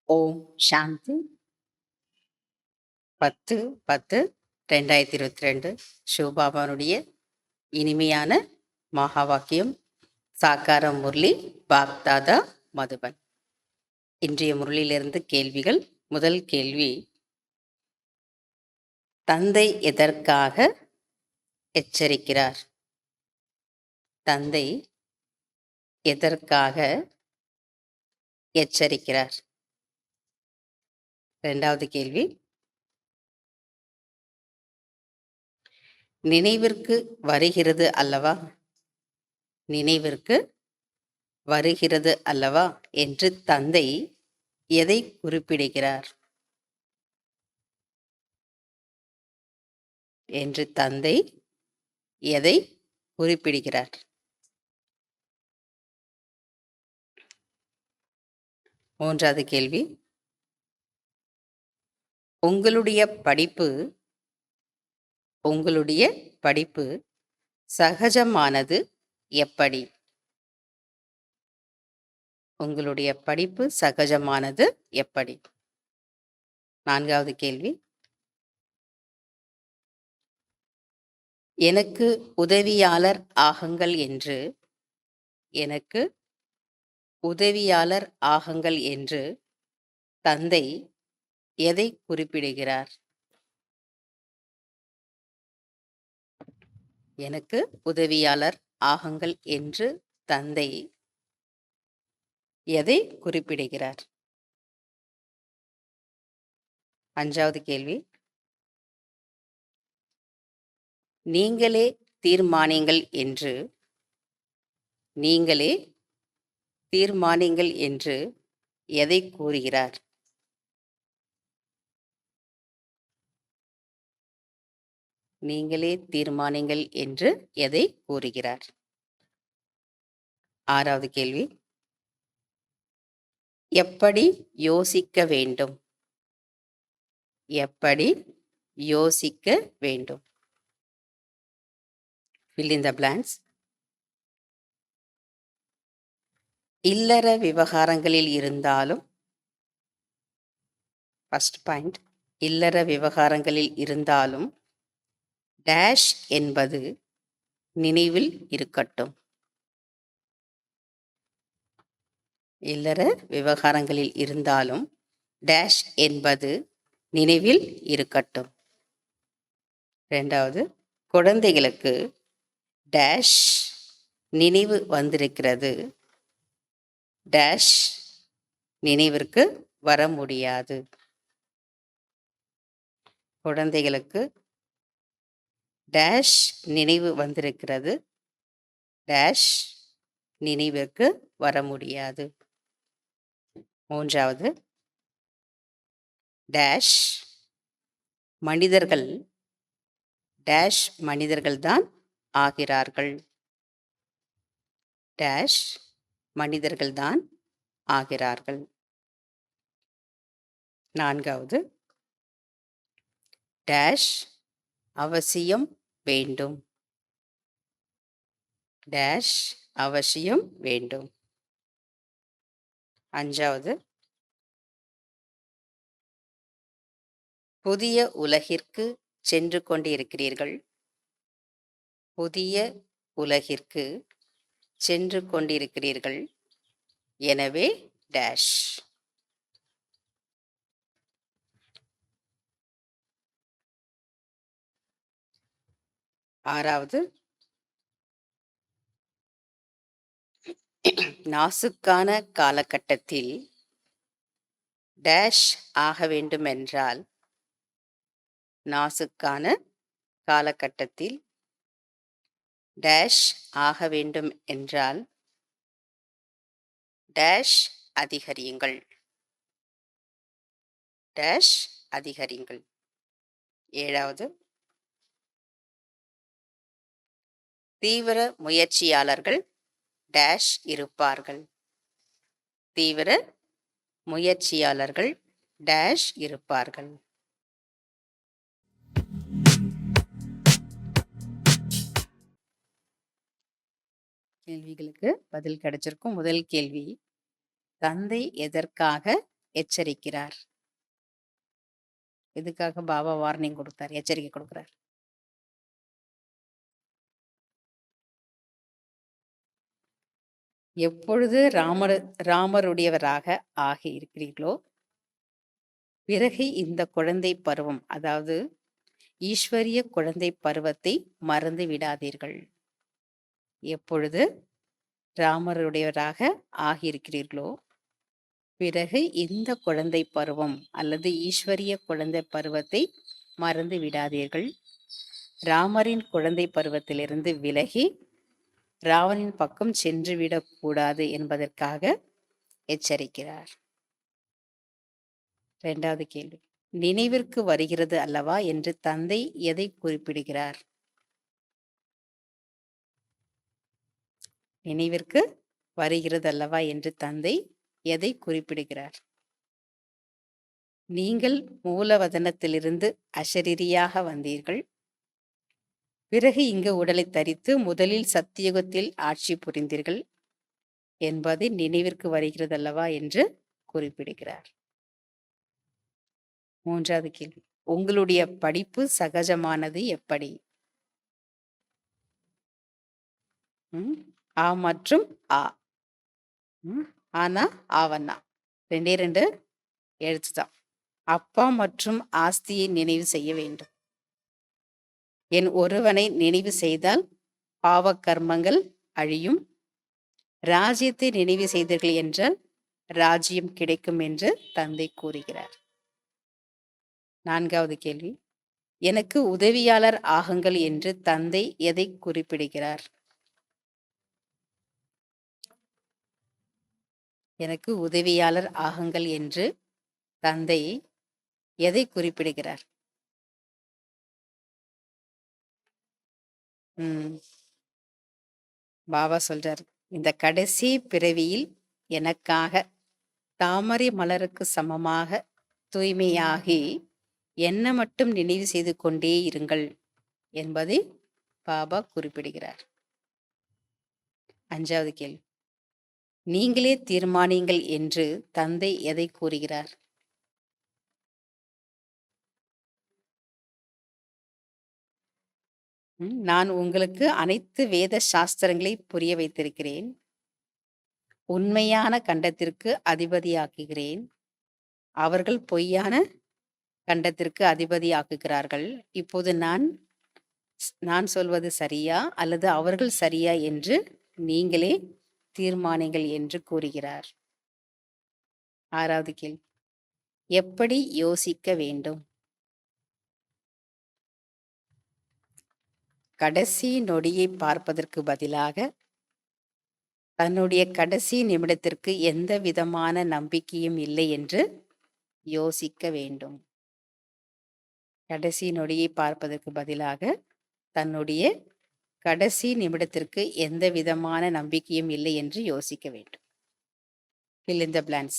ஓம் சாந்தி 10/10/2022 சிவபாபானுடைய இனிமையான மகா வாக்கியம் சாக்காரம் முரளி பாக்தாதா மதுபன். இன்றைய முரளியிலிருந்து கேள்விகள். முதல் கேள்வி, தந்தை எதற்காக எச்சரிக்கிறார்? தந்தை எதற்காக எச்சரிக்கிறார்? இரண்டாவது கேள்வி, நினைவிற்கு வருகிறது அல்லவா, நினைவிற்கு வருகிறது அல்லவா என்று தந்தை எதை குறிப்பிடுகிறார்? என்று தந்தை எதை குறிப்பிடுகிறார்? மூன்றாவது கேள்வி, உங்களுடைய படிப்பு சகஜமானது எப்படி? உங்களுடைய படிப்பு சகஜமானது எப்படி? நான்காவது கேள்வி, எனக்கு உதவியாளர் ஆகுங்கள் என்று தந்தை எதை குறிப்பிடுகிறார்? எனக்கு உதவியாளர் ஆகுங்கள் என்று தந்தை எதை குறிப்பிடுகிறார்? அஞ்சாவது கேள்வி, நீங்களே தீர்மானிங்கள் என்று எதை கூறுகிறார்? நீங்களே தீர்மானிங்கள் என்று எதை கூறுகிறார்? ஆறாவது கேள்வி, எப்படி யோசிக்க வேண்டும்? எப்படி யோசிக்க வேண்டும்? fill in the blanks. இல்லற விவகாரங்களில் இருந்தாலும், ஃபர்ஸ்ட் பாயிண்ட், இல்லற விவகாரங்களில் இருந்தாலும் டேஷ் என்பது நினைவில் இருக்கட்டும். இல்லற விவகாரங்களில் இருந்தாலும் டேஷ் என்பது நினைவில் இருக்கட்டும். இரண்டாவது, குழந்தைகளுக்கு டேஷ் நினைவு வந்திருக்கிறது, டேஷ் நினைவிற்கு வர முடியாது. குழந்தைகளுக்கு டேஷ் நினைவு வந்திருக்கிறது, டேஷ் நினைவிற்கு வர முடியாது. மூன்றாவது, டேஷ் மனிதர்கள்தான் ஆகிறார்கள், டேஷ் மனிதர்கள்தான் ஆகிறார்கள். நான்காவது, டேஷ் அவசியம் வேண்டும், டேஷ் அவசியம் வேண்டும். அஞ்சாவது, புதிய உலகிற்கு சென்று கொண்டிருக்கிறீர்கள், புதிய உலகிற்கு சென்று கொண்டிருக்கிறீர்கள், எனவே டேஷ். ஆறாவது, நாசுக்கான காலகட்டத்தில் டேஷ் ஆக வேண்டுமென்றால், நாசுக்கான காலகட்டத்தில் டேஷ் ஆக வேண்டும் என்றால் டேஷ் அதிகரியுங்கள், டேஷ் அதிகரியுங்கள். ஏழாவது, தீவிர முயற்சியாளர்கள் டேஷ் இருப்பார்கள், தீவிர முயற்சியாளர்கள் டேஷ் இருப்பார்கள். கேள்விகளுக்கு பதில் கிடைச்சிருக்கும். முதல் கேள்வி, தந்தை எதற்காக எச்சரிக்கிறார். எதுக்காக பாபா வார்னிங் கொடுத்தார், எச்சரிக்கை கொடுக்கிறார்? எப்பொழுது ராமருடையவராக ஆகி இருக்கிறீர்களோ பிறகு இந்த குழந்தை பருவம், அதாவது ஈஸ்வரிய குழந்தை பருவத்தை மறந்து விடாதீர்கள். எப்பொழுது ராமருடையவராக ஆகியிருக்கிறீர்களோ பிறகு இந்த குழந்தை பருவம் அல்லது ஈஸ்வரிய குழந்தை பருவத்தை மறந்து விடாதீர்கள். ராமரின் குழந்தை பருவத்திலிருந்து விலகி ராவனின் பக்கம் சென்றுவிடக்கூடாது என்பதற்காக எச்சரிக்கிறார். 2வது கேள்வி, நினைவிற்கு வருகிறது அல்லவா என்று தந்தை எதை குறிப்பிடுகிறார்? நினைவிற்கு வருகிறது அல்லவா என்று தந்தை எதை குறிப்பிடுகிறார்? நீங்கள் மூலவதனத்திலிருந்து அசரீரியாக வந்தீர்கள். பிறகு இங்கு உடலை தரித்து முதலில் சத்தியுகத்தில் ஆட்சி புரிந்தீர்கள் என்பது நினைவிற்கு வருகிறது அல்லவா என்று குறிப்பிடுகிறார். 3வது கேள்வி, உங்களுடைய படிப்பு சகஜமானது எப்படி? ஆ மற்றும் ஆ. ஆனா ஆவண்ணா 2 எழுத்துதான். அப்பா மற்றும் ஆஸ்தியை நினைவு செய்ய வேண்டும். என் ஒருவனை நினைவு செய்தால் பாவ கர்மங்கள் அழியும். ராஜ்யத்தை நினைவு செய்தீர்கள் என்றால் ராஜ்யம் கிடைக்கும் என்று தந்தை கூறுகிறார். 4வது கேள்வி, எனக்கு உதவியாளர் ஆகுங்கள் என்று தந்தை எதை குறிப்பிடுகிறார்? எனக்கு உதவியாளர் ஆகுங்கள் என்று தந்தை எதை குறிப்பிடுகிறார்? பாபா சொல்றார், இந்த கடைசி பிறவியில் எனக்காக தாமரை மலருக்கு சமமாக தூய்மையாகி என்ன மட்டும் நினைவு செய்து கொண்டே இருங்கள் என்பதை பாபா குறிப்பிடுகிறார். 5வது கேள்வி, நீங்களே தீர்மானியுங்கள் என்று தந்தை எதை கூறுகிறார்? நான் உங்களுக்கு அனைத்து வேத சாஸ்திரங்களை புரிய வைத்திருக்கிறேன். உண்மையான கண்டத்திற்கு அதிபதியாக்குகிறேன். அவர்கள் பொய்யான கண்டத்திற்கு அதிபதியாக்குகிறார்கள். இப்போது நான் சொல்வது சரியா அல்லது அவர்கள் சரியா என்று நீங்களே தீர்மானிங்கள் என்று கூறுகிறார். 6வது கேள்வி, எப்படி யோசிக்க வேண்டும்? கடைசி நொடியை பார்ப்பதற்கு பதிலாக தன்னுடைய கடைசி நிமிடத்திற்கு எந்த விதமான நம்பிக்கையும் இல்லை என்று யோசிக்க வேண்டும். கடைசி நொடியை பார்ப்பதற்கு பதிலாக தன்னுடைய கடைசி நிமிடத்திற்கு எந்த விதமான நம்பிக்கையும் இல்லை என்று யோசிக்க வேண்டும். fill in the blanks.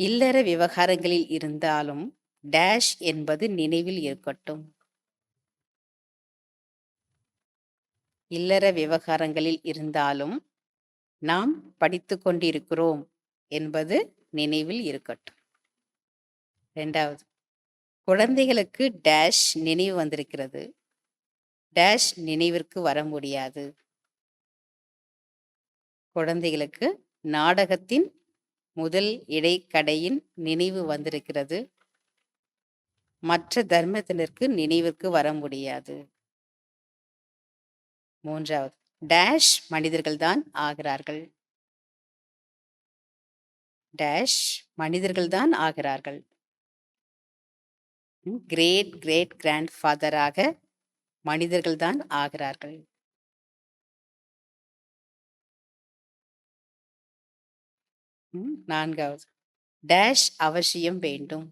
இல்லற விவகாரங்களில் இருந்தாலும் டேஷ் என்பது நினைவில் இருக்கட்டும். இல்லற விவகாரங்களில் இருந்தாலும் நாம் படித்து கொண்டிருக்கிறோம் என்பது நினைவில் இருக்கட்டும். 2வது, குழந்தைகளுக்கு டேஷ் நினைவு வந்திருக்கிறது, டேஷ் நினைவிற்கு வர முடியாது. குழந்தைகளுக்கு நாடகத்தின் முதல் இடைக்கடையின் நினைவு வந்திருக்கிறது, மற்ற தர்மத்தினருக்கு நினைவிற்கு வர முடியாது. 3வது, டேஷ் மனிதர்கள்தான் ஆகிறார்கள், டேஷ் மனிதர்கள்தான் ஆகிறார்கள். கிரேட் கிரேட் கிராண்ட் ஃபாதராக மனிதர்கள்தான் ஆகிறார்கள். 4வது, டேஷ் அவசியம் வேண்டும்,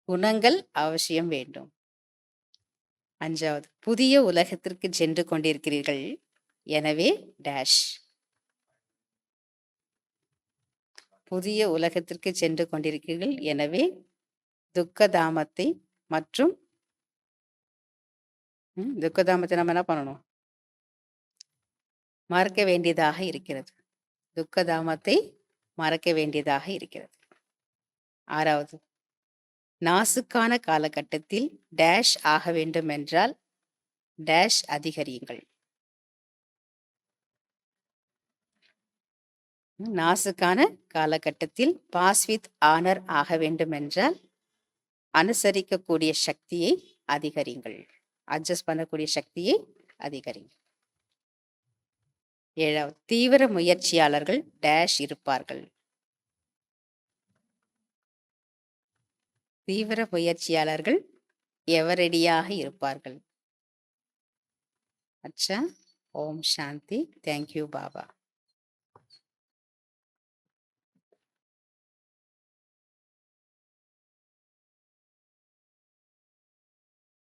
குணங்கள் அவசியம் வேண்டும். 5வது, புதிய உலகத்திற்கு சென்று கொண்டிருக்கிறீர்கள், எனவே டேஷ். புதிய உலகத்திற்கு சென்று கொண்டிருக்கிறீர்கள், எனவே துக்கதாமத்தை மற்றும் துக்கதாமத்தை நம்ம என்ன பண்ணணும்? மறக்க வேண்டியதாக இருக்கிறது. துக்கதாமத்தை மறக்க வேண்டியதாக இருக்கிறது. 6வது, நாசுக்கான காலகட்டத்தில் டேஷ் ஆக வேண்டும் என்றால் டேஷ் அதிகரியுங்கள். நாசுக்கான காலகட்டத்தில் பாஸ் வித் ஆனர் ஆக வேண்டும் என்றால் அனுசரிக்கக்கூடிய சக்தியை அதிகரிங்கள். அட்ஜஸ்ட் பண்ணக்கூடிய சக்தியை அதிகரிங்கள். 7வது, தீவிர முயற்சியாளர்கள் டேஷ் இருப்பார்கள். தீவிர முயற்சியாளர்கள் எவரடியாக இருப்பார்கள். அச்சா. ஓம் சாந்தி. தேங்க்யூ பாபா.